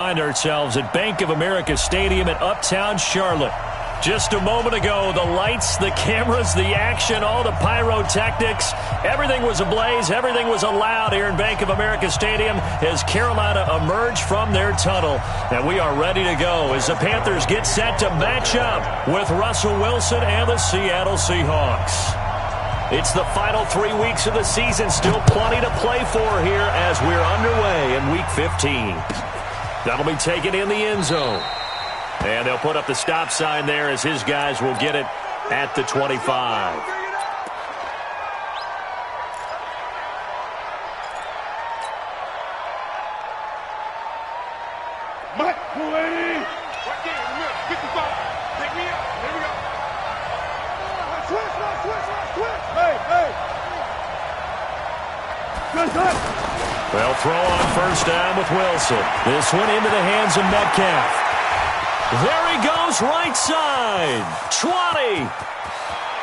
Find ourselves at Bank of America Stadium in Uptown Charlotte. Just a moment ago, the lights, the cameras, the action, all the pyrotechnics, everything was ablaze, everything was allowed here in Bank of America Stadium as Carolina emerged from their tunnel. And we are ready to go as the Panthers get set to match up with Russell Wilson and the Seattle Seahawks. It's the final 3 weeks of the season, still plenty to play for here as we're underway in Week 15. That'll be taken in the end zone. And they'll put up the stop sign there as his guys will get it at the 25. Mike, 280. Right there in the middle. 55. Take me out. Here we go. Switch. Hey. Good. They'll throw on first down with Wilson. This one into the hands of Metcalf. There he goes, right side. 20.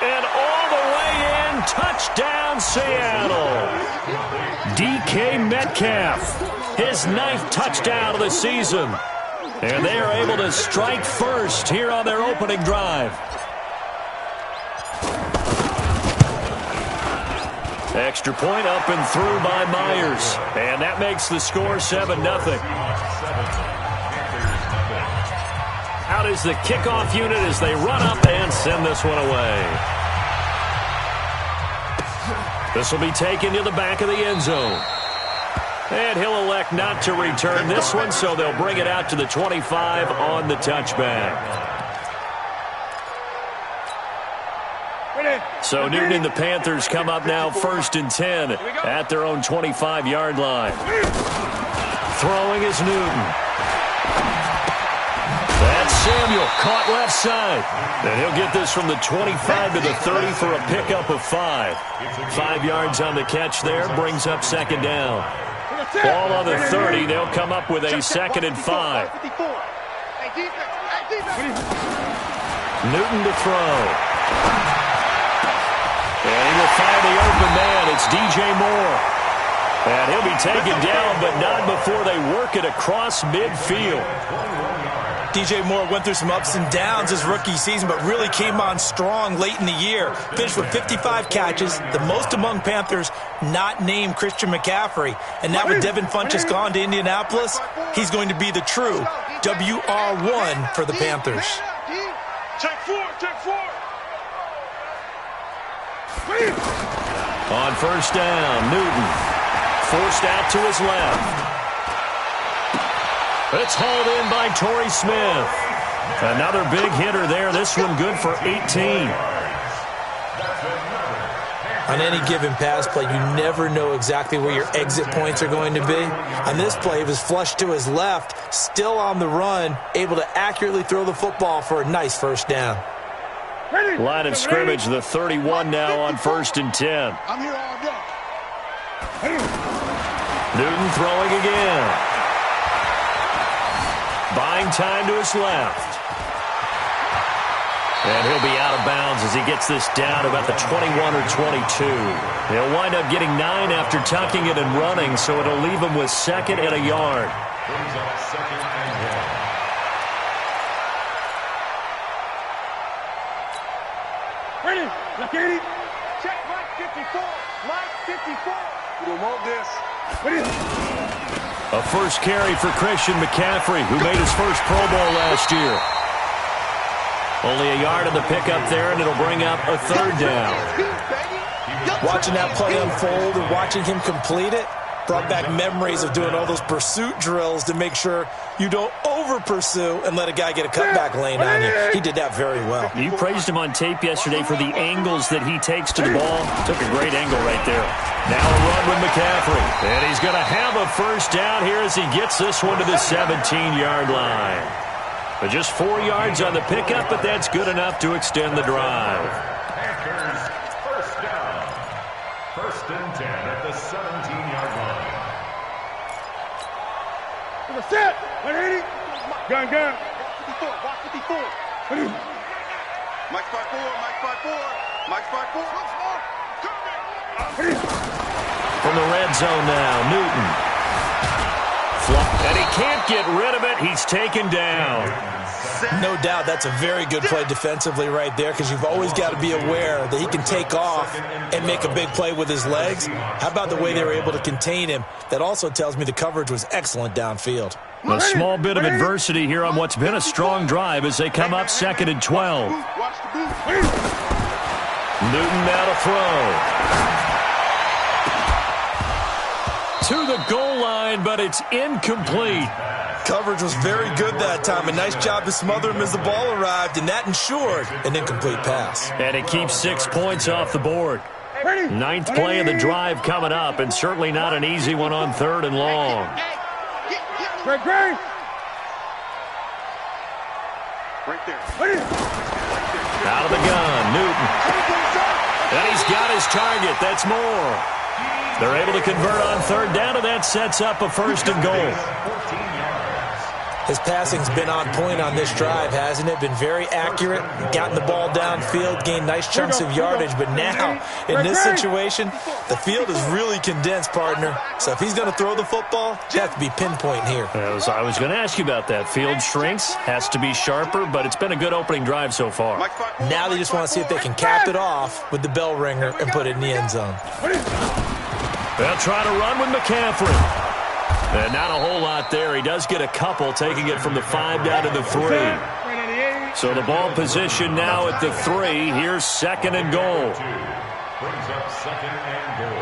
And all the way in. Touchdown, Seattle. DK Metcalf. His 9th touchdown of the season. And they are able to strike first here on their opening drive. Extra point up and through by Myers. And that makes the score 7-0. Out is the kickoff unit as they run up and send this one away. This will be taken to the back of the end zone. And he'll elect not to return this one, so they'll bring it out to the 25 on the touchback. So Newton and the Panthers come up now 1st and 10 at their own 25-yard line. Throwing is Newton. That's Samuel, caught left side. And he'll get this from the 25 to the 30 for a pickup of 5. 5 yards on the catch there, brings up 2nd down. Ball on the 30, they'll come up with a 2nd and 5. Newton to throw. And he will find the open man. It's DJ Moore. And he'll be taken down, but not before they work it across midfield. DJ Moore went through some ups and downs his rookie season, but really came on strong late in the year. Finished with 55 catches, the most among Panthers not named Christian McCaffrey. And now with Devin Funchess gone to Indianapolis, he's going to be the true WR1 for the Panthers. Check four. On first down, Newton forced out to his left. It's hauled in by Torrey Smith. Another big hitter there. This one good for 18. On any given pass play, you never know exactly where your exit points are going to be. On this play, it was flushed to his left, still on the run, able to accurately throw the football for a nice first down. Line of scrimmage, the 31 now on 1st and 10. I'm here all day. Newton throwing again. Buying time to his left. And he'll be out of bounds as he gets this down about the 21 or 22. He'll wind up getting 9 after tucking it and running, so it'll leave him with 2nd and a yard. Ready? Look at it. Check Mike 54. Mike 54. We don't want this. Ready? A first carry for Christian McCaffrey, who made his first Pro Bowl last year. Only a yard on the pickup there, and it'll bring up a 3rd down. Watching that play unfold and watching him complete it brought back memories of doing all those pursuit drills to make sure you don't over-pursue and let a guy get a cutback lane on you. He did that very well. You praised him on tape yesterday for the angles that he takes to the ball. Took a great angle right there. Now a run with McCaffrey. And he's going to have a first down here as he gets this one to the 17-yard line. But just 4 yards on the pickup, but that's good enough to extend the drive. Panthers, first down. 1st and 10 at the 17-yard line. Set. Ready? Gun. 54. Box 54. Mike 54. From the red zone now, Newton. And he can't get rid of it. He's taken down. No doubt that's a very good play defensively right there, because you've always got to be aware that he can take off and make a big play with his legs. How about the way they were able to contain him? That also tells me the coverage was excellent downfield. A small bit of adversity here on what's been a strong drive as they come up 2nd and 12. Newton now to throw. To the goal line, but it's incomplete. Coverage was very good that time. A nice job to smother him as the ball arrived, and that ensured an incomplete pass. And it keeps 6 points off the board. 9th play of the drive coming up, and certainly not an easy one on 3rd and long. Right there. Out of the gun, Newton. And he's got his target. That's more. They're able to convert on 3rd down, and that sets up a 1st and goal. His passing's been on point on this drive, hasn't it? Been very accurate, gotten the ball downfield, gained nice chunks of yardage. But now, in this situation, the field is really condensed, partner. So if he's going to throw the football, you have to be pinpoint here. I was going to ask you about that. Field shrinks, has to be sharper, but it's been a good opening drive so far. Now they just want to see if they can cap it off with the bell ringer and put it in the end zone. They'll try to run with McCaffrey. And not a whole lot there. He does get a couple, taking it from the 5 down to the 3. So the ball position now at the 3. Here's 2nd and goal. Brings up 2nd and goal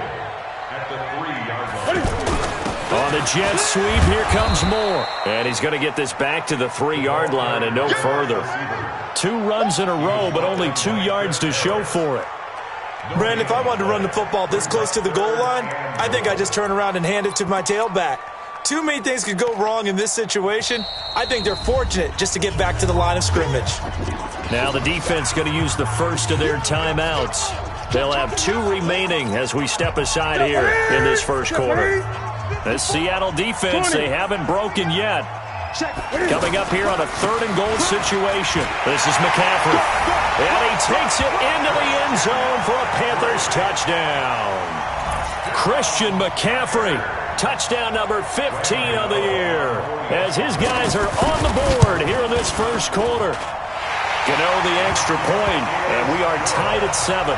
at the 3-yard line. On the jet sweep, here comes Moore. And he's going to get this back to the 3-yard line and no further. 2 runs in a row, but only 2 yards to show for it. Brandon, if I wanted to run the football this close to the goal line, I think I'd just turn around and hand it to my tailback. Too many things could go wrong in this situation. I think they're fortunate just to get back to the line of scrimmage. Now the defense going to use the first of their timeouts. They'll have 2 remaining as we step aside here in this first quarter. The Seattle defense, they haven't broken yet. Coming up here on a 3rd and goal situation. This is McCaffrey. And he takes it into the end zone for a Panthers touchdown. Christian McCaffrey, touchdown number 15 of the year, as his guys are on the board here in this first quarter. Gano the extra point, and we are tied at 7.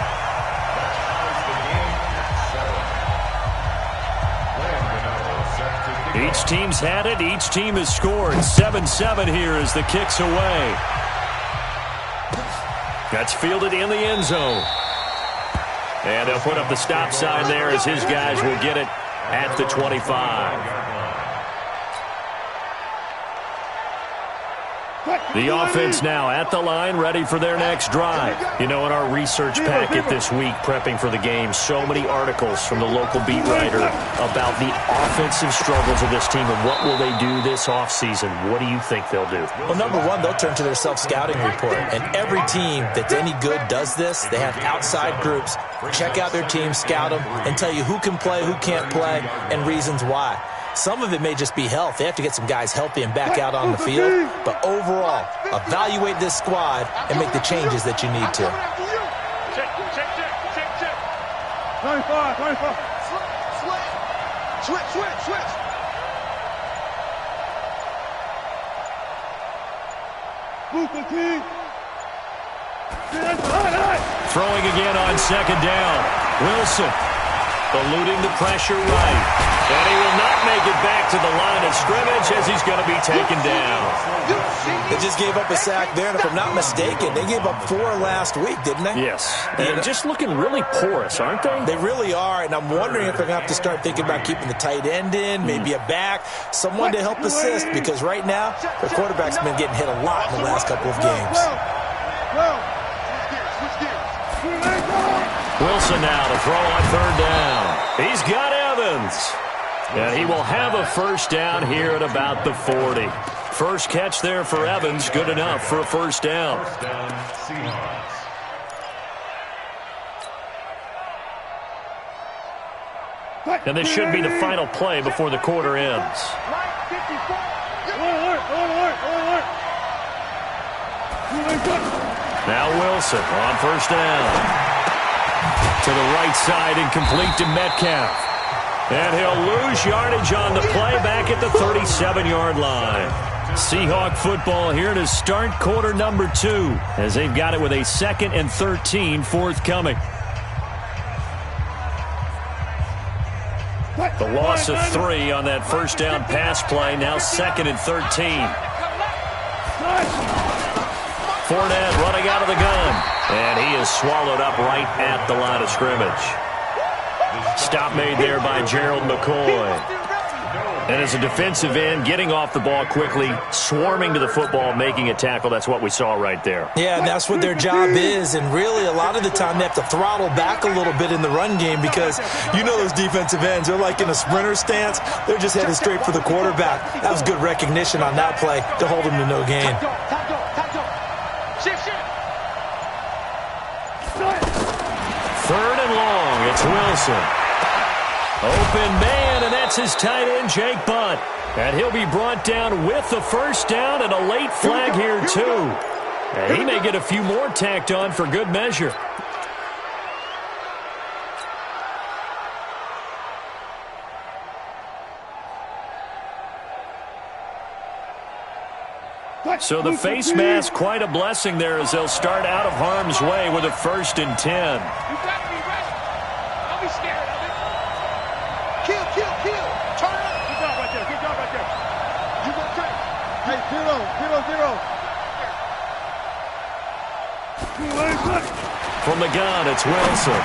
Each team's had it. Each team has scored. 7-7 here as the kick's away. That's fielded in the end zone. And they'll put up the stop sign there as his guys will get it at the 25. The offense now at the line, ready for their next drive. You know, in our research packet this week, prepping for the game, so many articles from the local beat writer about the offensive struggles of this team and what will they do this offseason. What do you think they'll do? Well, number one, they'll turn to their self-scouting report. And every team that's any good does this. They have outside groups. Check out their team, scout them, and tell you who can play, who can't play, and reasons why. Some of it may just be health. They have to get some guys healthy and back out on the field. But overall, evaluate this squad and make the changes that you need to. Check. 25. Switch. Move the team. Throwing again on 2nd down. Wilson eluding the pressure right. And he will not make it back to the line of scrimmage as he's going to be taken down. They just gave up a sack there, and if I'm not mistaken, they gave up 4 last week, didn't they? Yes. And just looking really porous, aren't they? They really are, and I'm wondering if they're going to have to start thinking about keeping the tight end in, maybe a back, someone to help assist, because right now, their quarterback's been getting hit a lot in the last couple of games. Wilson now to throw on 3rd down. He's got Evans. And he will have a first down here at about the 40. First catch there for Evans. Good enough for a first down. And this should be the final play before the quarter ends. Now Wilson on first down. To the right side and complete to Metcalf. And he'll lose yardage on the play back at the 37-yard line. Seahawk football here to start quarter number 2 as they've got it with a 2nd and 13 forthcoming. The loss of 3 on that first down pass play, now 2nd and 13. Fournette running out of the gun, and he is swallowed up right at the line of scrimmage. Stop made there by Gerald McCoy. And as a defensive end, getting off the ball quickly, swarming to the football, making a tackle, that's what we saw right there. Yeah, and that's what their job is. And really, a lot of the time, they have to throttle back a little bit in the run game because you know those defensive ends, they're like in a sprinter stance. They're just headed straight for the quarterback. That was good recognition on that play to hold him to no gain. Third and long, it's Wilson. Open man, and that's his tight end, Jake Butt. And he'll be brought down with the first down and a late flag here, too. And he may get a few more tacked on for good measure. So the face mask, quite a blessing there as they'll start out of harm's way with a 1st and 10. You got to be ready. Don't be scared of it. Kill. Turn it up. Good job right there. You go take. Hey, 0. From the gun, it's Wilson.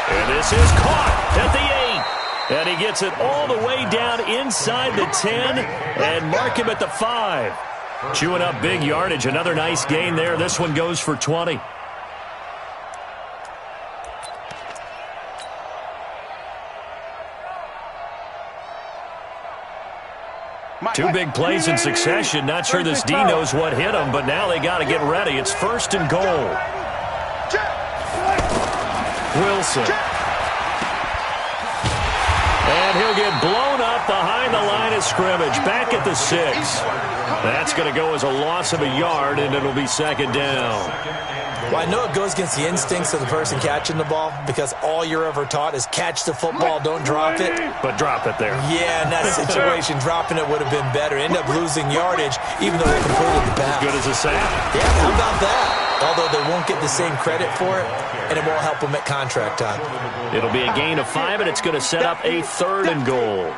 And this is caught at the 8. And he gets it all the way down inside the 10 and mark him at the 5. Chewing up big yardage. Another nice gain there. This one goes for 20. Two big plays in succession. Not sure this D knows what hit him, but now they got to get ready. It's 1st and goal. Wilson. And he'll get blown up behind the line of scrimmage. Back at the 6. That's going to go as a loss of a yard, and it'll be 2nd down. Well, I know it goes against the instincts of the person catching the ball because all you're ever taught is catch the football, don't drop it. But drop it there. Yeah, in that situation, dropping it would have been better. End up losing yardage, even though they completed the pass. Good as a sack. Yeah, how about that? Although they won't get the same credit for it, and it won't help them at contract time. It'll be a gain of 5, and it's going to set up a 3rd and goal.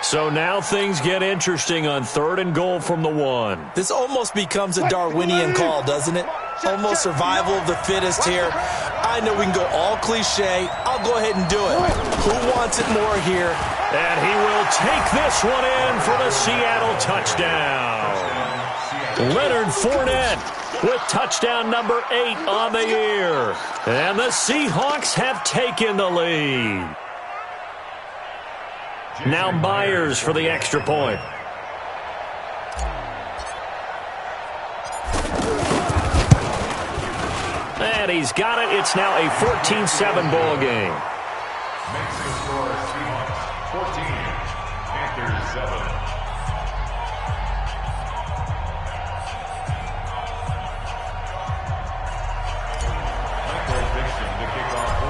So now things get interesting on 3rd and goal from the 1. This almost becomes a Darwinian call, doesn't it? Almost survival of the fittest here. I know we can go all cliche. I'll go ahead and do it. Who wants it more here? And he will take this one in for the Seattle touchdown. Leonard Fournette with touchdown number 8 on the year. And the Seahawks have taken the lead. Now Myers for the extra point. And he's got it. It's now a 14-7 ball game. Makes the score Seahawks 14, Panthers 7.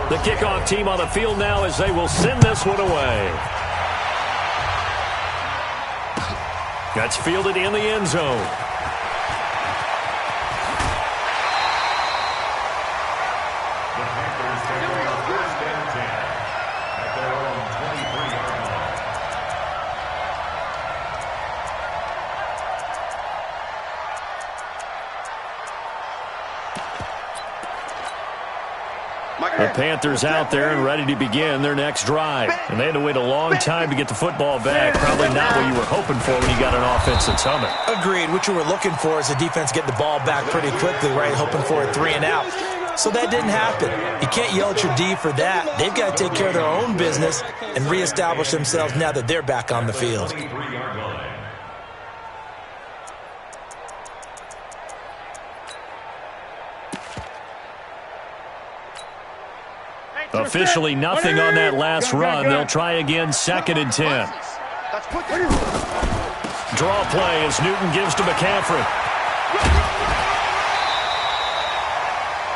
The kickoff team on the field now as they will send this one away. That's fielded in the end zone. The Panthers take over 1st and 10 at their own 23-yard line. The Panthers out there and ready to begin their next drive. And they had to wait a long time to get the football back. Probably not what you were hoping for when you got an offense that's humming. Agreed. What you were looking for is the defense getting the ball back pretty quickly, right? Hoping for a 3 and out. So that didn't happen. You can't yell at your D for that. They've got to take care of their own business and reestablish themselves now that they're back on the field. Officially nothing on that last run. They'll try again 2nd and 10. Draw play as Newton gives to McCaffrey.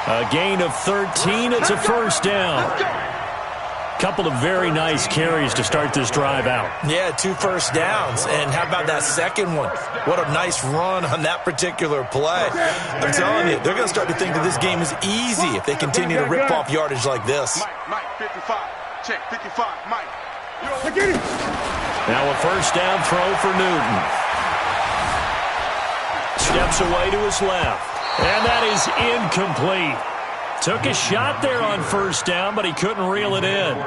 A gain of 13. It's a first down. Couple of very nice carries to start this drive out. Yeah, 2 first downs. And how about that second one? What a nice run on that particular play. I'm telling you, they're going to start to think that this game is easy if they continue to rip off yardage like this. Mike, 55. Check, 55. Mike. Now a first down throw for Newton. Steps away to his left. And that is incomplete. Took a shot there on first down, but he couldn't reel it in.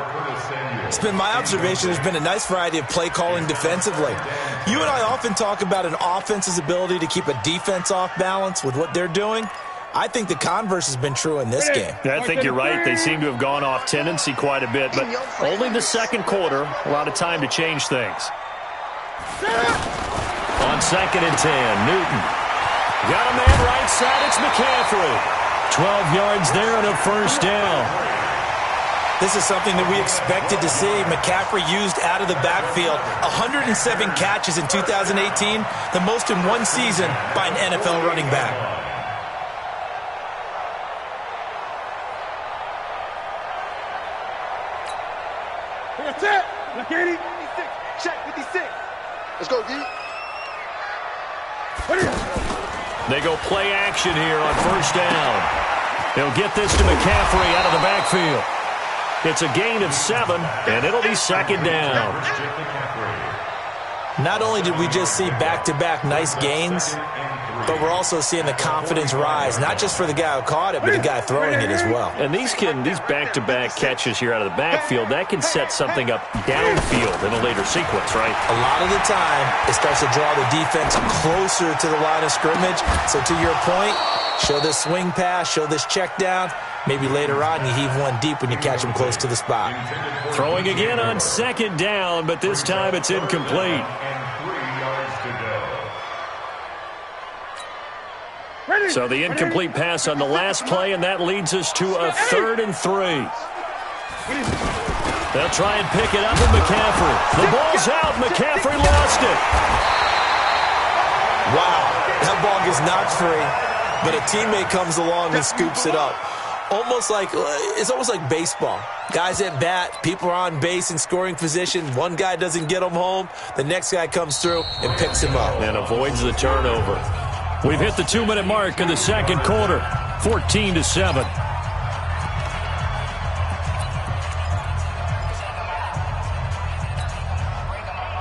It's been my observation there's been a nice variety of play calling defensively. You and I often talk about an offense's ability to keep a defense off balance with what they're doing. I think the converse has been true in this game. I think you're right. They seem to have gone off tendency quite a bit, but only the second quarter, a lot of time to change things. On 2nd and 10, Newton. Got a man right side, it's McCaffrey. 12 yards there and a first down. This is something that we expected to see. McCaffrey used out of the backfield. 107 catches in 2018, the most in one season by an NFL running back. That's it. Look at it. 56. Check, 56. Let's go, D. They go play action here on first down. They'll get this to McCaffrey out of the backfield. It's a gain of 7, and it'll be 2nd down. Not only did we just see back-to-back nice gains, but we're also seeing the confidence rise, not just for the guy who caught it, but the guy throwing it as well. And these back-to-back catches here out of the backfield, that can set something up downfield in a later sequence, right? A lot of the time, it starts to draw the defense closer to the line of scrimmage. So to your point, show this swing pass, show this check down. Maybe later on you heave one deep when you catch them close to the spot. Throwing again on 2nd down, but this time it's incomplete. So the incomplete pass on the last play, and that leads us to a 3rd and 3. They'll try and pick it up with McCaffrey. The ball's out. McCaffrey lost it. Wow, that ball gets knocked free, but a teammate comes along and scoops it up. It's almost like baseball. Guys at bat, people are on base in scoring position. One guy doesn't get him home. The next guy comes through and picks him up. And avoids the turnover. We've hit the 2-minute mark in the second quarter, 14-7.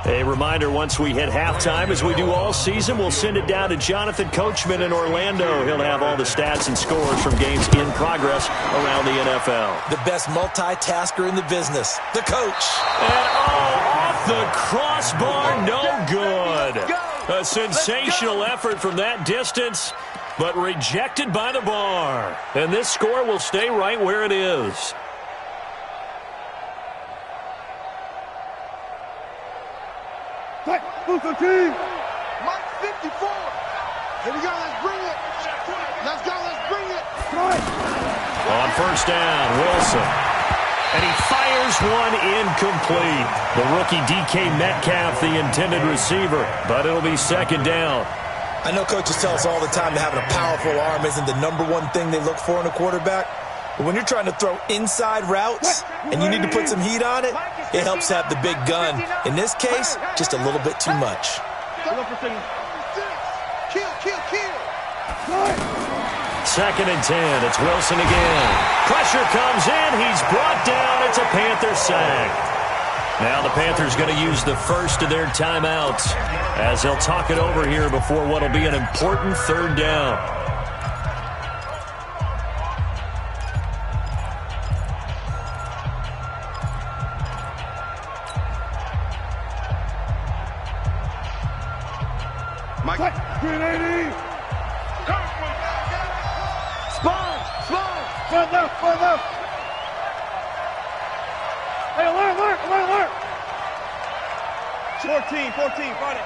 A reminder, once we hit halftime, as we do all season, we'll send it down to Jonathan Coachman in Orlando. He'll have all the stats and scores from games in progress around the NFL. The best multitasker in the business, the coach. And off the crossbar, no good. A sensational effort from that distance, but rejected by the bar. And this score will stay right where it is. Mike 54. Here we go. Let's bring it. Let's go. Let's bring it. On first down, Wilson. And he fires one incomplete. The rookie DK Metcalf, the intended receiver. But it'll be 2nd down. I know coaches tell us all the time that having a powerful arm isn't the #1 thing they look for in a quarterback. But when you're trying to throw inside routes and you need to put some heat on it, it helps have the big gun. In this case, just a little bit too much. Second and 10. It's Wilson again. Pressure comes in. He's brought down. It's a Panther sack. Now the Panthers going to use the first of their timeouts as they'll talk it over here before what will be an important 3rd down. Mike. 380. Spawn. Front left. Hey, alert. 14, find it.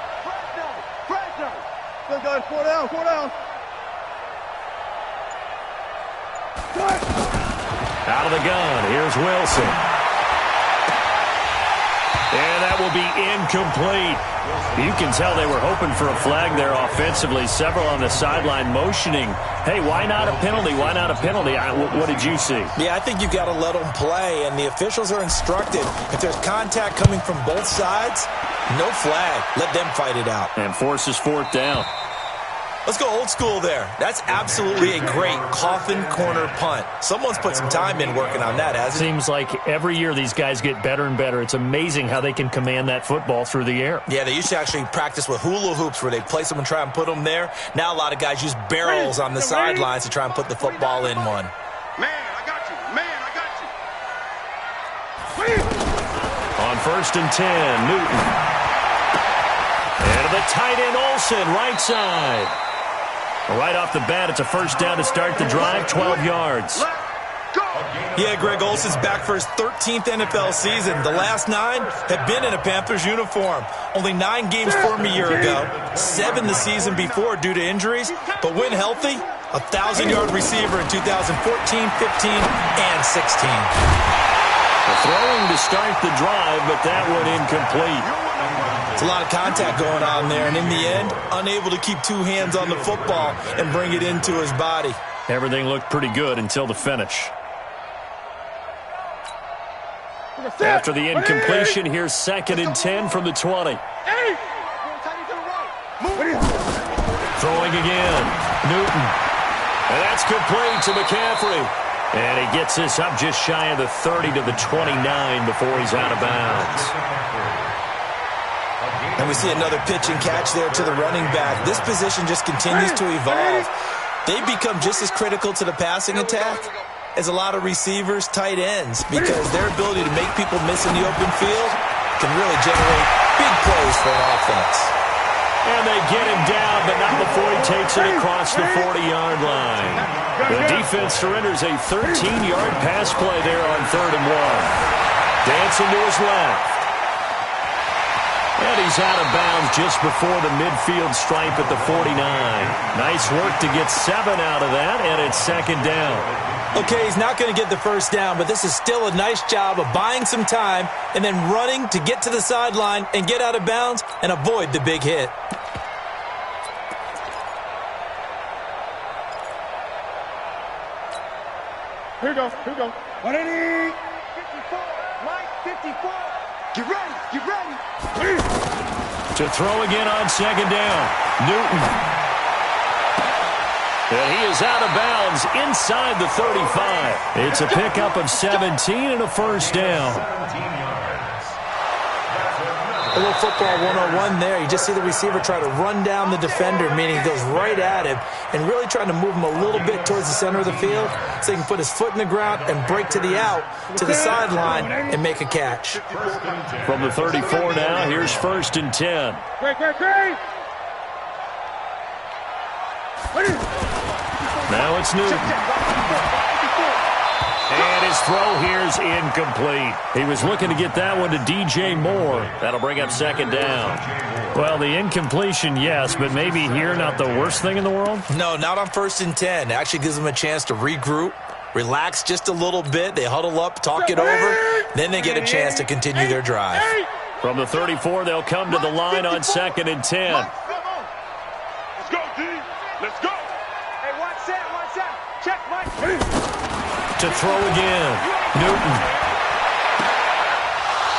Let's go, 4 down. Out of the gun, here's Wilson. And that will be incomplete. You can tell they were hoping for a flag there offensively. Several on the sideline motioning, hey, why not a penalty? Why not a penalty? What did you see? Yeah, I think you've got to let them play, and the officials are instructed. If there's contact coming from both sides, no flag. Let them fight it out. And forces fourth down. Let's go old school there. That's absolutely a great coffin corner punt. Someone's put some time in working on that, hasn't it? Seems like every year these guys get better and better. It's amazing how they can command that football through the air. Yeah, they used to actually practice with hula hoops where they'd place them and try and put them there. Now a lot of guys use barrels on the sidelines to try and put the football in one. Man, I got you. Man, I got you. On 1st and 10, Newton. And to the tight end, Olsen, right side. Right off the bat, it's a first down to start the drive, 12 yards. Yeah, Greg Olsen's back for his 13th NFL season. The last 9 have been in a Panthers uniform. Only 9 games for him a year ago, 7 the season before due to injuries. But when healthy, 1,000-yard receiver in 2014, 15, and 16. Throwing to start the drive, but that one incomplete. It's a lot of contact going on there, and in the end, unable to keep 2 hands on the football and bring it into his body. Everything looked pretty good until the finish. After the incompletion, here's 2nd and 10 from the 20. Throwing again. Newton. And that's complete to McCaffrey. And he gets this up just shy of the 30 to the 29 before he's out of bounds. And we see another pitch and catch there to the running back. This position just continues to evolve. They become just as critical to the passing attack as a lot of receivers, tight ends, because their ability to make people miss in the open field can really generate big plays for an offense. And they get him down, but not before he takes it across the 40-yard line. The defense surrenders a 13-yard pass play there on 3rd and 1. Dancing to his left. And he's out of bounds just before the midfield stripe at the 49. Nice work to get 7 out of that, and it's 2nd down. Okay, he's not going to get the first down, but this is still a nice job of buying some time and then running to get to the sideline and get out of bounds and avoid the big hit. Here we go. Here we go. 180. 54. Mike, 54. Get ready. Get ready. To throw again on 2nd down. Newton. And he is out of bounds inside the 35. It's a pickup of 17 and a first down. A little football 101 there. You just see the receiver try to run down the defender, meaning he goes right at him, and really trying to move him a little bit towards the center of the field so he can put his foot in the ground and break to the out, to the sideline, and make a catch. From the 34 now, here's 1st and 10. Great, great, great. Now it's Newton. And his throw here is incomplete. He was looking to get that one to DJ Moore. That'll bring up 2nd down. Well, the incompletion, yes, but maybe here not the worst thing in the world? No, not on 1st and 10. It actually gives them a chance to regroup, relax just a little bit. They huddle up, talk it over, then they get a chance to continue their drive. From the 34, they'll come to the line on 2nd and 10. Let's go, D. Let's go. Hey, watch that. Check, Mike. To throw again. Newton.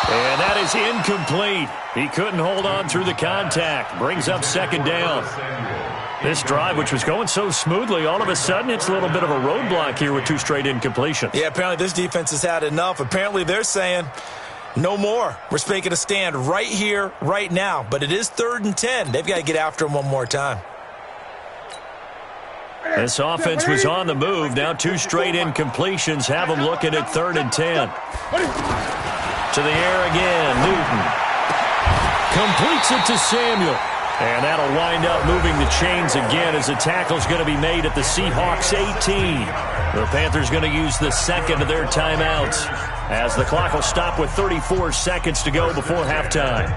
And that is incomplete. He couldn't hold on through the contact. Brings up 2nd down. This drive, which was going so smoothly, all of a sudden it's a little bit of a roadblock here with 2 straight incompletions. Yeah, apparently this defense has had enough. Apparently they're saying no more. We're making a stand right here, right now. But it is 3rd and 10. They've got to get after him one more time. This offense was on the move. Now 2 straight incompletions have them looking at 3rd and 10. To the air again, Newton. Completes it to Samuel. And that'll wind up moving the chains again as the tackle's going to be made at the Seahawks 18. The Panthers going to use the 2nd of their timeouts as the clock will stop with 34 seconds to go before halftime.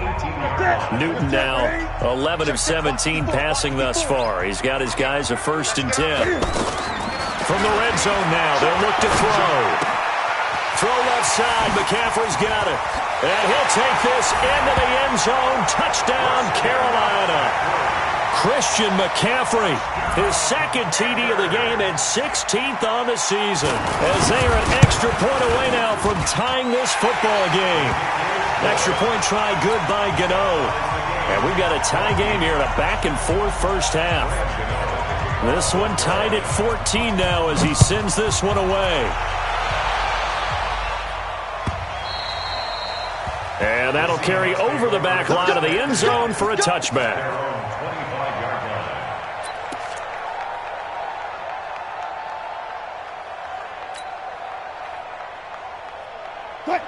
Newton now 11 of 17 passing thus far. He's got his guys a 1st and 10. From the red zone now, they'll look to throw. Throw left side. McCaffrey's got it. And he'll take this into the end zone. Touchdown, Carolina. Christian McCaffrey, his second TD of the game and 16th on the season, as they are an extra point away now from tying this football game. Extra point try good by Gano. And we've got a tie game here in a back-and-forth first half. This one tied at 14 now as he sends this one away. And that'll carry over the back line of the end zone for a touchback.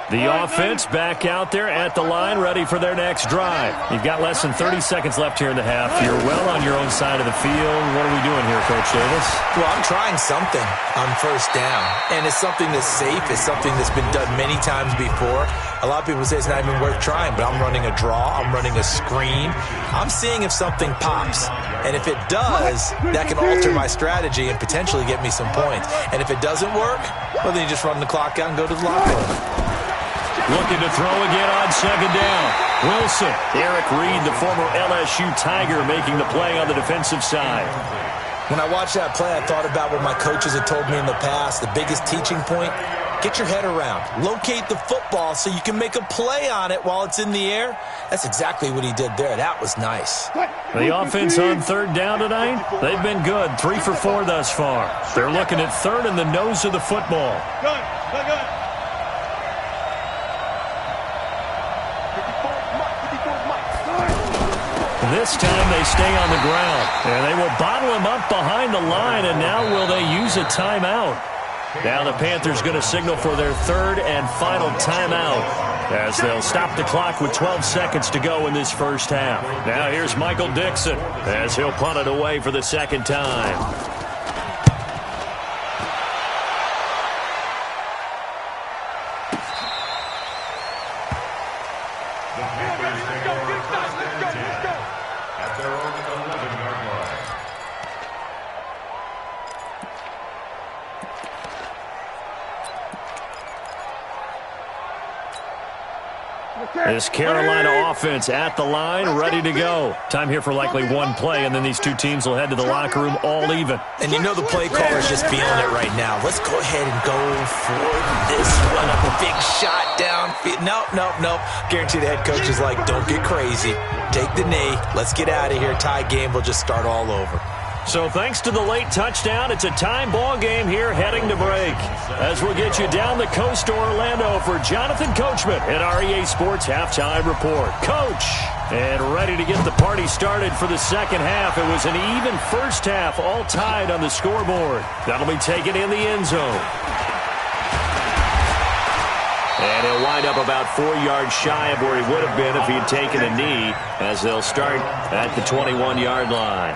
The offense back out there at the line, ready for their next drive. You've got less than 30 seconds left here in the half. You're well on your own side of the field. What are we doing here, Coach Davis? Well, I'm trying something on first down, and it's something that's safe. It's something that's been done many times before. A lot of people say it's not even worth trying, but I'm running a draw. I'm running a screen. I'm seeing if something pops, and if it does, that can alter my strategy and potentially get me some points. And if it doesn't work, well, then you just run the clock out and go to the locker room. Looking to throw again on second down. Wilson. Eric Reed, the former LSU Tiger, making the play on the defensive side. When I watched that play, I thought about what my coaches had told me in the past. The biggest teaching point, get your head around. Locate the football so you can make a play on it while it's in the air. That's exactly what he did there. That was nice. The offense on third down tonight, they've been good. 3 for 4 thus far. They're looking at third in the nose of the football. Good. This time they stay on the ground, and they will bottle him up behind the line, and now will they use a timeout? Now the Panthers going to signal for their third and final timeout as they'll stop the clock with 12 seconds to go in this first half. Now here's Michael Dixon as he'll punt it away for the second time. This Carolina offense at the line, ready to go. Time here for likely one play, and then these two teams will head to the locker room all even. And you know the play caller's just feeling it right now. Let's go ahead and go for this one. A big shot downfield. Nope. Guarantee the head coach is like, don't get crazy. Take the knee. Let's get out of here. Tie game will just start all over. So thanks to the late touchdown, it's a time ball game here heading to break. As we'll get you down the coast to Orlando for Jonathan Coachman at our EA Sports Halftime Report. Coach, and ready to get the party started for the second half. It was an even first half, all tied on the scoreboard. That'll be taken in the end zone. And he'll wind up about 4 yards shy of where he would have been if he had taken a knee, as they'll start at the 21-yard line.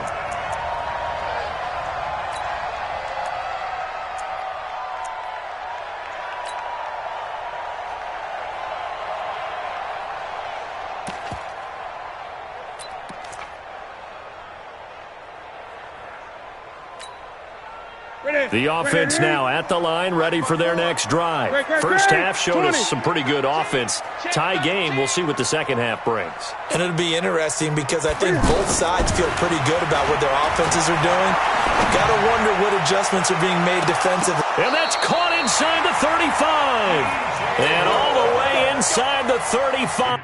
The offense now at the line, ready for their next drive. First half showed us some pretty good offense. Tie game, we'll see what the second half brings. And it'll be interesting because I think both sides feel pretty good about what their offenses are doing. Got to wonder what adjustments are being made defensively. And that's caught inside the 35. And all the way inside the 35.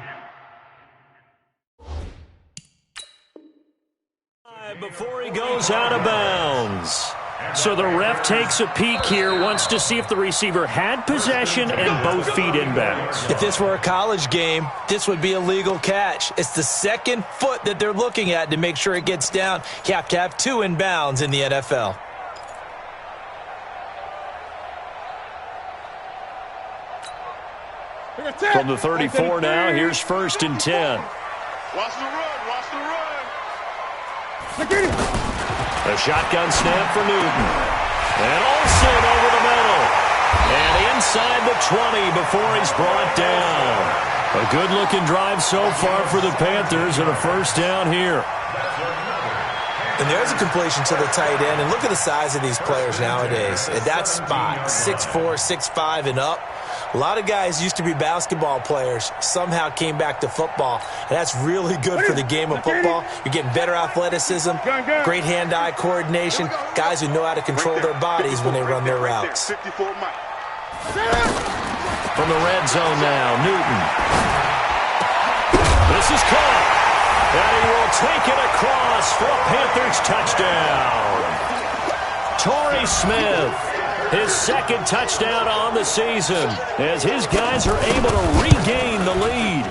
Before he goes out of bounds. So the ref takes a peek here, wants to see if the receiver had possession and both feet inbounds. If this were a college game, this would be a legal catch. It's the second foot that they're looking at to make sure it gets down. You have to have 2 inbounds in the NFL. From the 34 now, here's 1st and 10. Watch the run. A shotgun snap for Newton. And Olsen over the middle. And inside the 20 before he's brought down. A good-looking drive so far for the Panthers and a first down here. And there's a completion to the tight end. And look at the size of these players nowadays. At that spot, 6'4", 6'5", and up. A lot of guys used to be basketball players, somehow came back to football, and that's really good for the game of football. You're getting better athleticism, great hand-eye coordination, guys who know how to control their bodies when they run their routes. From the red zone now, Newton. This is caught. And he will take it across for a Panthers touchdown. Torrey Smith, his second touchdown on the season, as his guys are able to regain the lead.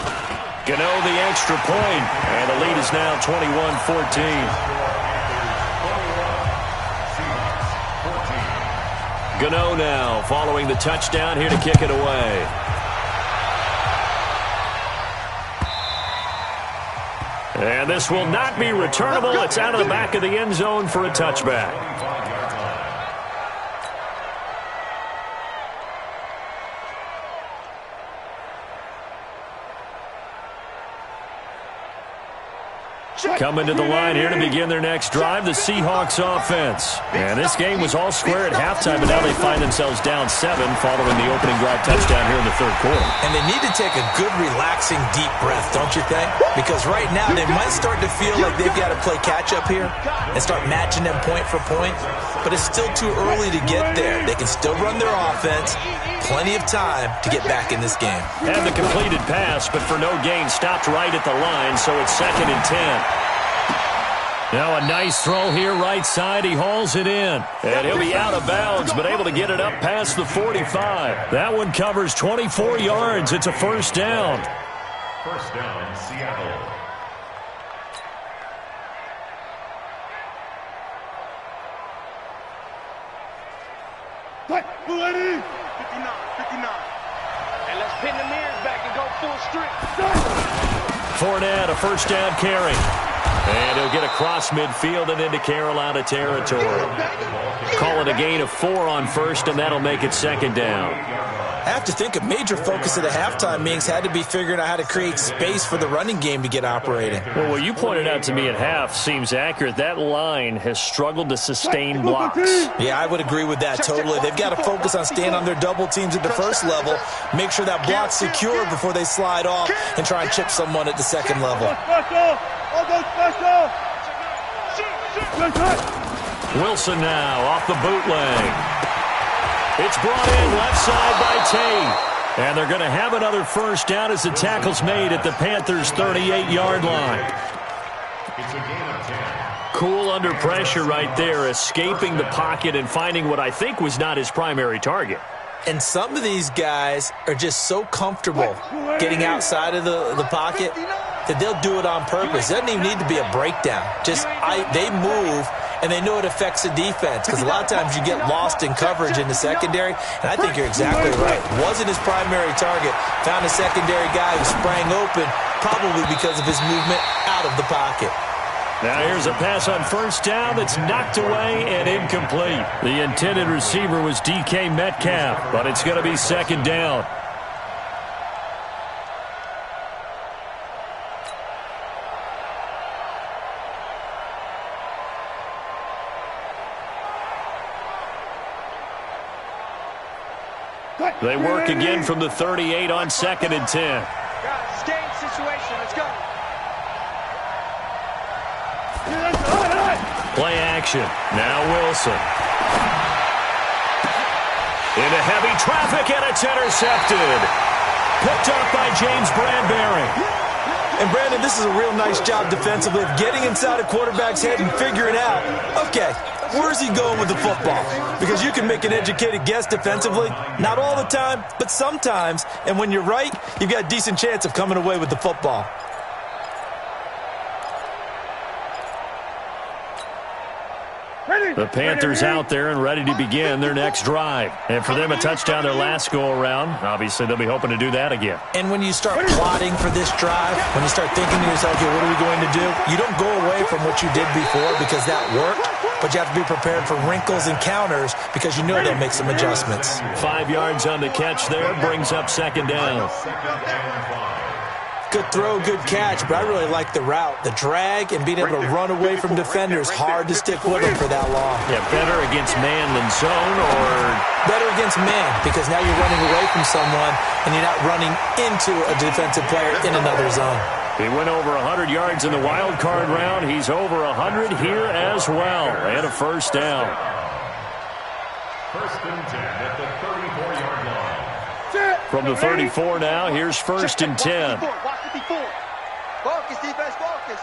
Gano the extra point, and the lead is now 21-14. Gano now following the touchdown, here to kick it away. And this will not be returnable. It's out of the back of the end zone for a touchback. Coming to the line here to begin their next drive, the Seahawks offense. And this game was all square at halftime, but now they find themselves down 7 following the opening drive touchdown here in the third quarter. And they need to take a good, relaxing, deep breath, don't you think? Because right now they might start to feel like they've got to play catch-up here and start matching them point for point. But it's still too early to get there. They can still run their offense. Plenty of time to get back in this game. And the completed pass, but for no gain, stopped right at the line, so it's 2nd and 10. Now a nice throw here right side. He hauls it in. And he'll be out of bounds, but able to get it up past the 45. That one covers 24 yards. It's a first down. First down, Seattle. Ready? 59. And let's pin the mirrors back and go full strength. Fournette, a first down carry. And he'll get across midfield and into Carolina territory. Call it a gain of 4 on first, and that'll make it 2nd down. I have to think a major focus of the halftime meetings had to be figuring out how to create space for the running game to get operating. Well, what you pointed out to me at half seems accurate. That line has struggled to sustain blocks. Yeah, I would agree with that totally. They've got to focus on staying on their double teams at the first level, make sure that block's secure before they slide off and try and chip someone at the second level. Wilson now off the bootleg. It's brought in left side by Tate. And they're going to have another first down as the tackle's made at the Panthers' 38-yard line. It's a gain of 10. Cool under pressure right there, escaping the pocket and finding what I think was not his primary target. And some of these guys are just so comfortable getting outside of the pocket that they'll do it on purpose. It doesn't even need to be a breakdown. They move, and they know it affects the defense because a lot of times you get lost in coverage in the secondary, and I think you're exactly right. Wasn't his primary target. Found a secondary guy who sprang open, probably because of his movement out of the pocket. Now here's a pass on first down that's knocked away and incomplete. The intended receiver was DK Metcalf, but it's going to be 2nd down. They work again from the 38 on 2nd and 10. Guys, game situation. Let's go. Play action. Now Wilson. Into heavy traffic, and it's intercepted. Picked up by James Bradbury. And, Brandon, this is a real nice job defensively of getting inside a quarterback's head and figuring out, okay, where's he going with the football? Because you can make an educated guess defensively. Not all the time, but sometimes. And when you're right, you've got a decent chance of coming away with the football. The Panthers out there and ready to begin their next drive. And for them, a touchdown their last go-around. Obviously, they'll be hoping to do that again. And when you start plotting for this drive, when you start thinking to yourself, okay, what are we going to do? You don't go away from what you did before because that worked, but you have to be prepared for wrinkles and counters because you know they'll make some adjustments. 5 yards on the catch there brings up 2nd down. Good throw, good catch, but I really like the route. The drag and being able to run away from defenders, hard to stick with them for that long. Yeah, better against man than zone, or better against man, because now you're running away from someone and you're not running into a defensive player in another zone. He went over 100 yards in the wild card round. He's over 100 here as well. And a first down. First and 10 at the 34-yard line. From the 34 now, here's first and 10. Watch 54. Focus, defense, focus.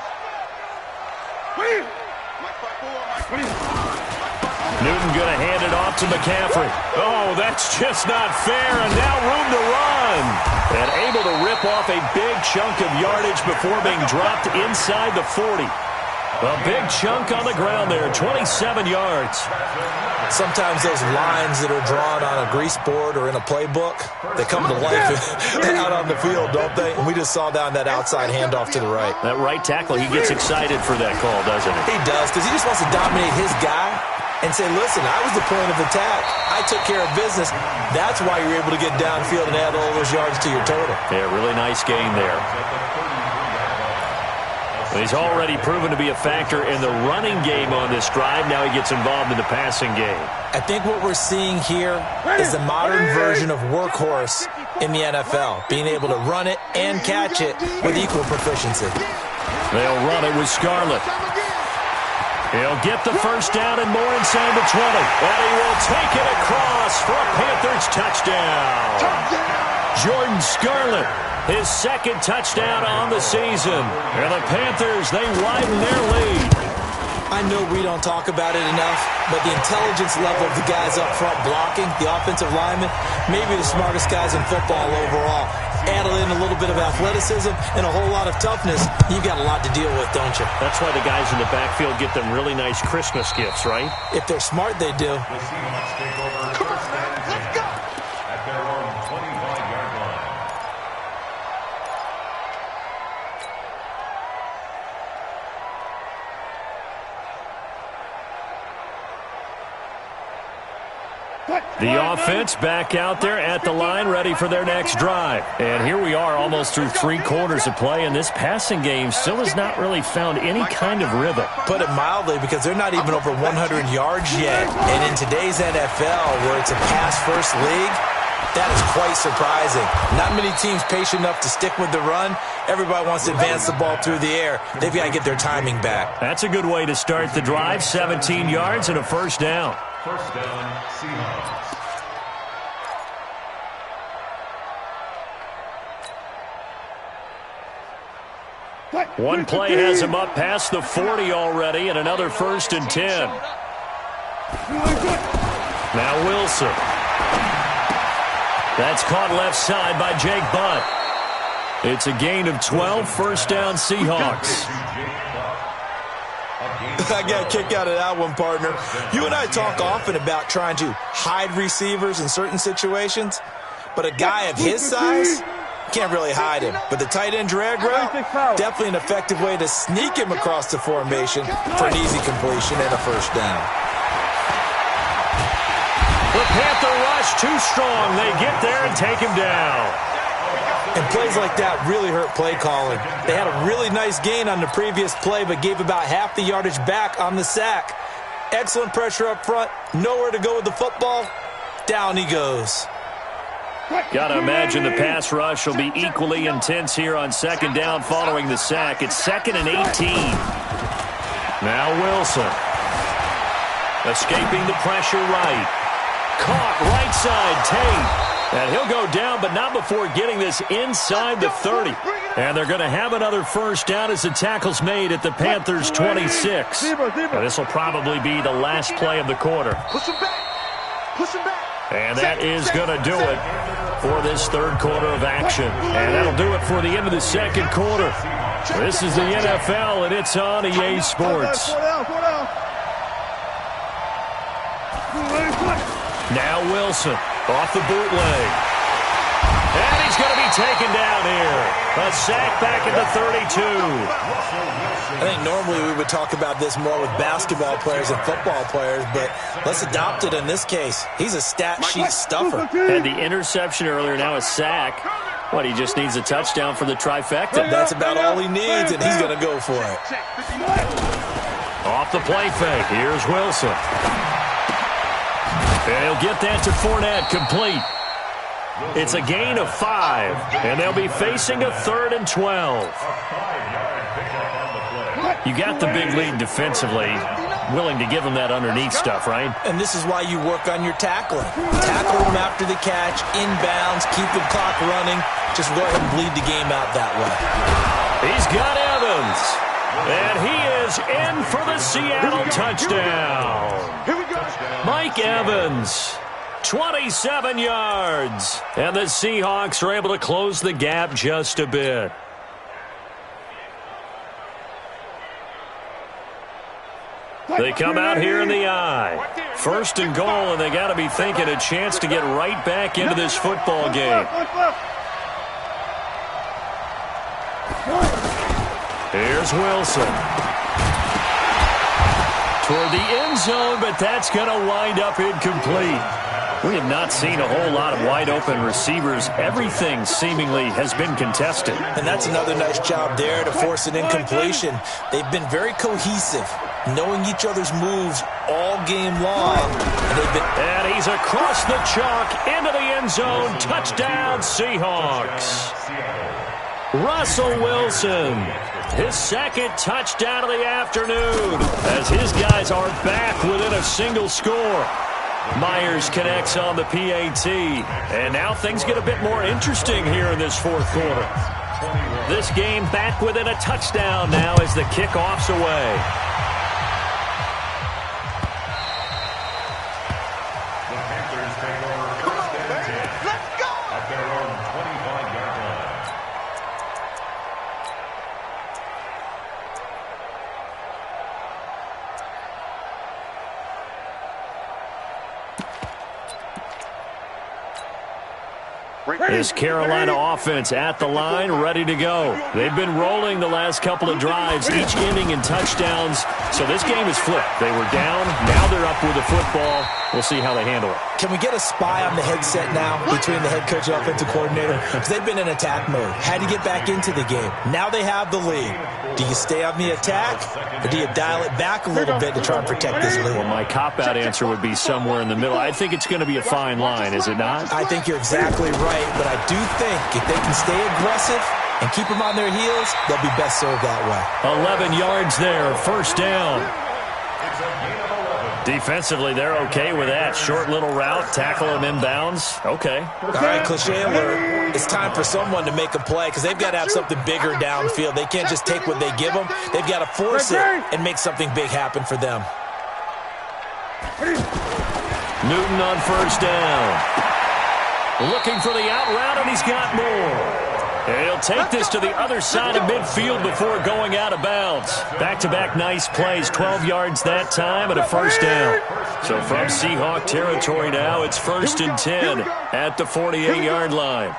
Newton going to hand it off to McCaffrey. Oh, that's just not fair, and now room to run. And able to rip off a big chunk of yardage before being dropped inside the 40. A big chunk on the ground there, 27 yards. Sometimes those lines that are drawn on a grease board or in a playbook, they come to life out on the field, don't they? And we just saw down that outside handoff to the right. That right tackle, he gets excited for that call, doesn't he? He does, because he just wants to dominate his guy and say, listen, I was the point of attack. I took care of business. That's why you're able to get downfield and add all those yards to your total. Yeah, really nice gain there. He's already proven to be a factor in the running game on this drive. Now he gets involved in the passing game. I think what we're seeing here is the modern version of workhorse in the NFL, being able to run it and catch it with equal proficiency. They'll run it with Scarlett. He'll get the first down and more inside the 20. And he will take it across for a Panthers touchdown. Jordan Scarlett, his second touchdown on the season. And the Panthers, they widen their lead. I know we don't talk about it enough, but the intelligence level of the guys up front blocking, the offensive linemen, maybe the smartest guys in football overall. Added in a little bit of athleticism and a whole lot of toughness, you've got a lot to deal with, don't you? That's why the guys in the backfield get them really nice Christmas gifts, right? If they're smart, they do. The Seahawks take over first and 10 at their own 25-yard line. The offense back out there at the line, ready for their next drive. And here we are almost through 3 quarters of play, and this passing game still has not really found any kind of rhythm. Put it mildly, because they're not even over 100 yards yet. And in today's NFL, where it's a pass-first league, that is quite surprising. Not many teams patient enough to stick with the run. Everybody wants to advance the ball through the air. They've got to get their timing back. That's a good way to start the drive. 17 yards and a first down. First down, Seahawks. One play has him up past the 40 already, and another first and 10. Now Wilson. That's caught left side by Jake Butt. It's a gain of 12, first down Seahawks. I got a kick out of that one, partner. You and I talk often about trying to hide receivers in certain situations, but a guy of his size can't really hide him. But the tight end drag route, definitely an effective way to sneak him across the formation for an easy completion and a first down. The Panther rush too strong. They get there and take him down. And plays like that really hurt play calling. They had a really nice gain on the previous play, but gave about half the yardage back on the sack. Excellent pressure up front. Nowhere to go with the football. Down he goes. Got to imagine the pass rush will be equally intense here on second down following the sack. It's 2nd and 18. Now Wilson. Escaping the pressure right. Caught right side, Tate. And he'll go down, but not before getting this inside the 30. And they're going to have another first down as the tackle's made at the Panthers' 26. Now, this will probably be the last play of the quarter. Push him back. Push him back. And that is going to do it for this third quarter of action. And that'll do it for the end of the second quarter. This is the NFL, and it's on EA Sports. Now Wilson off the bootleg. And he's going to be taken down here. A sack back at the 32. I think normally we would talk about this more with basketball players and football players, but let's adopt it in this case. He's a stat sheet stuffer. Had the interception earlier, now a sack. What, he just needs a touchdown for the trifecta. That's about all he needs, and he's going to go for it. Off the play fake. Here's Wilson. And he'll get that to Fournette, complete. It's a gain of 5, and they'll be facing a 3rd and 12. You got the big lead defensively. Willing to give him that underneath stuff, right? And this is why you work on your tackling. Tackle him after the catch, inbounds, keep the clock running. Just go ahead and bleed the game out that way. He's got Evans. And he is in for the Seattle touchdown. Here we go. Mike Evans, 27 yards. And the Seahawks are able to close the gap just a bit. They come out here in the eye. 1st and goal, and they got to be thinking a chance to get right back into this football game. Here's Wilson. Toward the end zone, but that's going to wind up incomplete. We have not seen a whole lot of wide-open receivers. Everything seemingly has been contested. And that's another nice job there to force an incompletion. They've been very cohesive, knowing each other's moves all game long. And he's across the chalk into the end zone. Touchdown, Seahawks. Russell Wilson, his 2nd touchdown of the afternoon, as his guys are back within a single score. Myers connects on the PAT, and now things get a bit more interesting here in this 4th quarter. This game back within a touchdown now as the kickoff's away. The Panthers take over 1st and 10 at their own 25-yard line. This Carolina offense at the line, ready to go. They've been rolling the last couple of drives, each ending in touchdowns. So this game is flipped. They were down, now they're up with the football. We'll see how they handle it. Can we get a spy on the headset now between the head coach and offensive coordinator? Because they've been in attack mode. Had to get back into the game. Now they have the lead. Do you stay on the attack, or do you dial it back a little bit to try and protect this lead? Well, my cop-out answer would be somewhere in the middle. I think it's going to be a fine line, is it not? I think you're exactly right, but I do think if they can stay aggressive and keep them on their heels, they'll be best served that way. 11 yards there, 1st down. Defensively, they're okay with that. Short little route, tackle him inbounds. Okay. All right, cliche alert. It's time for someone to make a play because they've got to have something bigger downfield. They can't just take what they give them. They've got to force it and make something big happen for them. Newton on 1st down. Looking for the out route, and he's got more. And he'll take this to the other side of midfield before going out of bounds. Back-to-back nice plays, 12 yards that time and a 1st down. So from Seahawk territory now, it's 1st and 10 at the 48-yard line.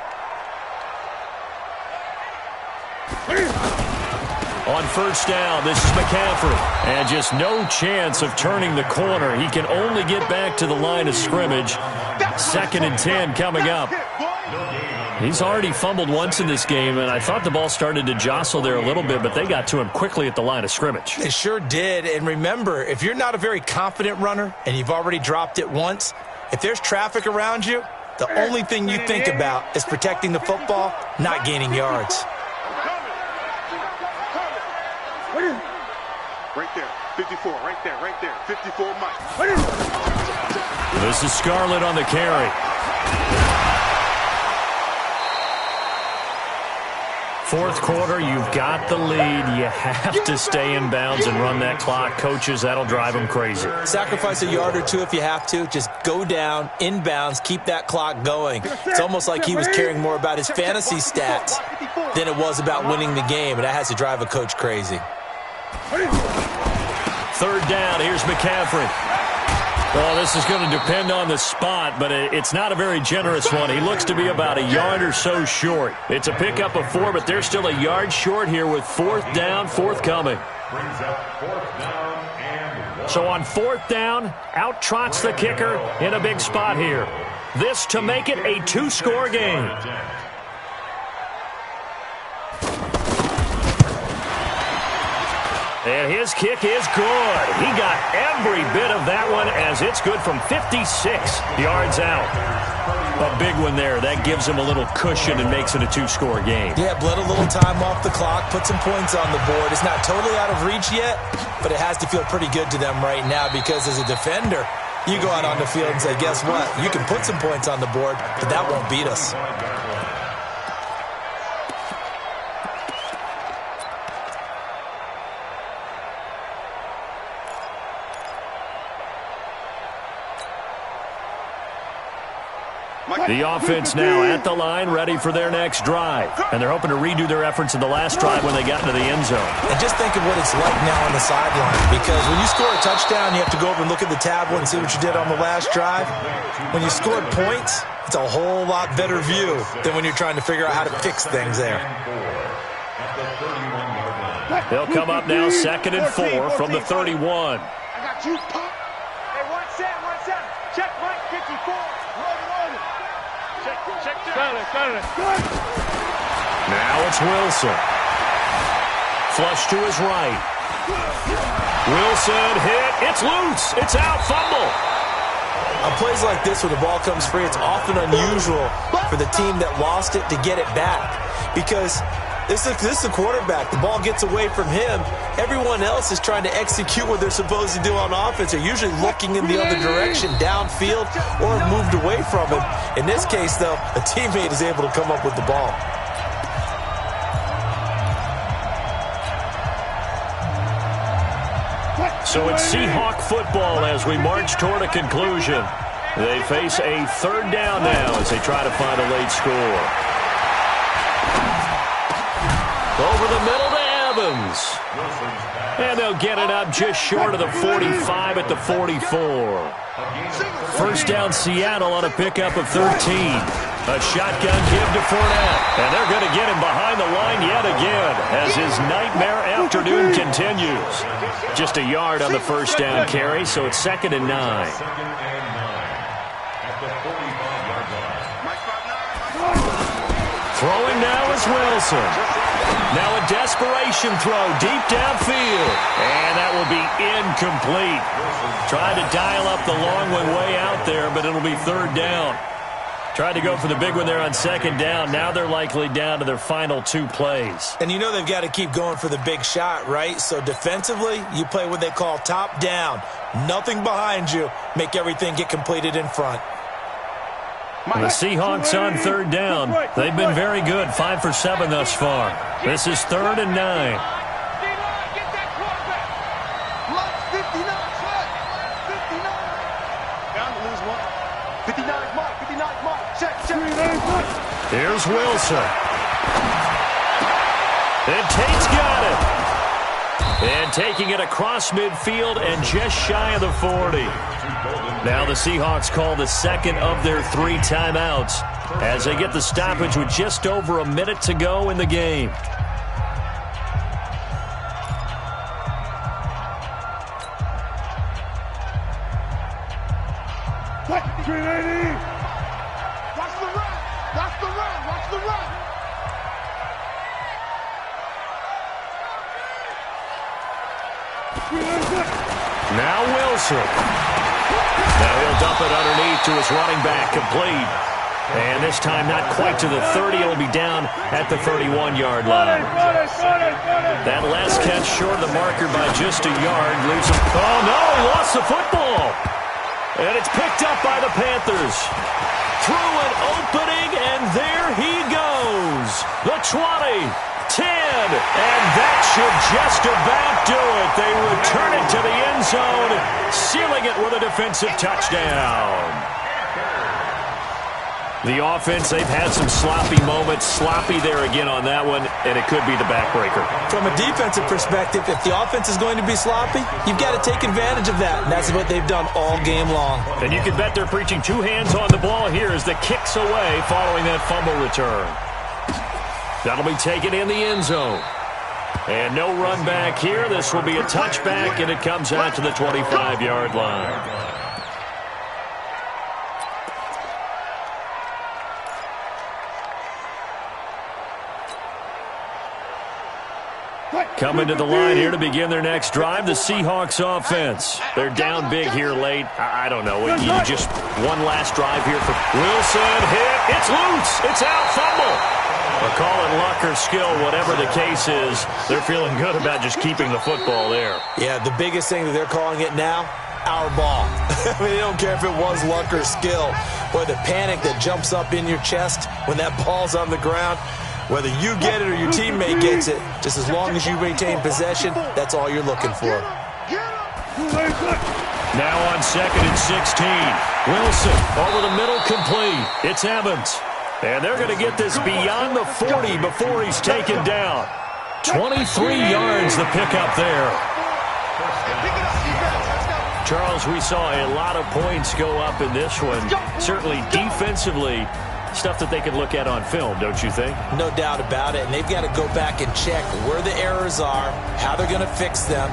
On 1st down, this is McCaffrey. And just no chance of turning the corner. He can only get back to the line of scrimmage. 2nd and 10 coming up. He's already fumbled once in this game, and I thought the ball started to jostle there a little bit, but they got to him quickly at the line of scrimmage. It sure did. And remember, if you're not a very confident runner and you've already dropped it once, if there's traffic around you, the only thing you think about is protecting the football, not gaining yards. Right there, 54, right there, 54, Mike. This is Scarlett on the carry. 4th quarter, you've got the lead. You have to stay in bounds and run that clock. Coaches, that'll drive them crazy. Sacrifice a yard or two if you have to. Just go down, inbounds, keep that clock going. It's almost like he was caring more about his fantasy stats than it was about winning the game, and that has to drive a coach crazy. 3rd down, here's McCaffrey. Well, this is going to depend on the spot, but it's not a very generous one. He looks to be about a yard or so short. It's a pickup of 4, but they're still a yard short here with 4th down, forthcoming. So on 4th down, out trots the kicker in a big spot here. This to make it a 2-score game. And his kick is good. He got every bit of that one as it's good from 56 yards out. A big one there. That gives him a little cushion and makes it a two-score game. Yeah, bled a little time off the clock, put some points on the board. It's not totally out of reach yet, but it has to feel pretty good to them right now because as a defender, you go out on the field and say, guess what? You can put some points on the board, but that won't beat us. The offense now at the line, ready for their next drive. And they're hoping to redo their efforts in the last drive when they got into the end zone. And just think of what it's like now on the sideline. Because when you score a touchdown, you have to go over and look at the tablet and see what you did on the last drive. When you scored points, it's a whole lot better view than when you're trying to figure out how to fix things there. They'll come up now 2nd and 4 from the 31. I got you, pop. Hey, 1 set. Check, Mike, 54. Check. Now it's Wilson. Flush to his right. Wilson hit. It's loose. It's out. Fumble. On plays like this where the ball comes free, it's often unusual for the team that lost it to get it back. Because this is a quarterback. The ball gets away from him. Everyone else is trying to execute what they're supposed to do on offense. They're usually looking in the other direction, downfield, or have moved away from him. In this case, though, a teammate is able to come up with the ball. So it's Seahawk football as we march toward a conclusion. They face a 3rd down now as they try to find a late score. Over the middle to Evans. And they'll get it up just short of the 45 at the 44. 1st down Seattle on a pickup of 13. A shotgun give to Fournette. And they're going to get him behind the line yet again as his nightmare afternoon continues. Just a yard on the 1st down carry, so it's 2nd and 9. Throwing now is Wilson. Now a desperation throw deep downfield. And that will be incomplete. Tried to dial up the long one way out there, but it'll be 3rd down. Tried to go for the big one there on 2nd down. Now they're likely down to their final 2 plays. And you know they've got to keep going for the big shot, right? So defensively, you play what they call top down. Nothing behind you. Make everything get completed in front. The Seahawks on 3rd down. They've been very good, 5 for 7 thus far. This is 3rd and 9. Get that quarterback. 59, 59. Down to lose 1. 59's Mike. 59's Mike. Check. Here's Wilson. And Tate's got it. And taking it across midfield and just shy of the 40. Now the Seahawks call the 2nd of their 3 timeouts as they get the stoppage with just over a minute to go in the game. Watch the run. Watch the run. Watch the run. Now Wilson. Now he'll dump it underneath to his running back, complete. And this time not quite to the 30. It'll be down at the 31-yard line. That last catch short of the marker by just a yard leaves him. Oh, no, he lost the football. And it's picked up by the Panthers. Through an opening, and there he goes. The 20, 10, and that should just about do it. They return it to the end zone, sealing it with a defensive touchdown. The offense, they've had some sloppy moments. Sloppy there again on that one, and it could be the backbreaker. From a defensive perspective, if the offense is going to be sloppy, you've got to take advantage of that, and that's what they've done all game long. And you can bet they're preaching 2 hands on the ball here as the kick's away following that fumble return. That'll be taken in the end zone. And no run back here. This will be a touchback, and it comes out to the 25-yard line. Coming to the line here to begin their next drive, the Seahawks offense. They're down big here late. I don't know. You just one last drive here for Wilson. Hit. It's loose. It's out. Fumble. But call it luck or skill, whatever the case is, they're feeling good about just keeping the football there. Yeah, the biggest thing that they're calling it now, our ball. I mean, they don't care if it was luck or skill. Boy, the panic that jumps up in your chest when that ball's on the ground, whether you get it or your teammate gets it, just as long as you maintain possession, that's all you're looking for. Now on 2nd and 16. Wilson over the middle, complete. It's Evans. And they're going to get this beyond the 40 before he's taken down. 23 yards the pickup there. Charles, we saw a lot of points go up in this one. Certainly defensively, stuff that they can look at on film, don't you think? No doubt about it. And they've got to go back and check where the errors are, how they're going to fix them.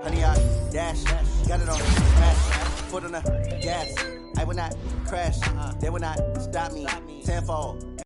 Honey, I dash, got it on smash, foot on the gas. I will not crash, they will not stop me. Tenfold,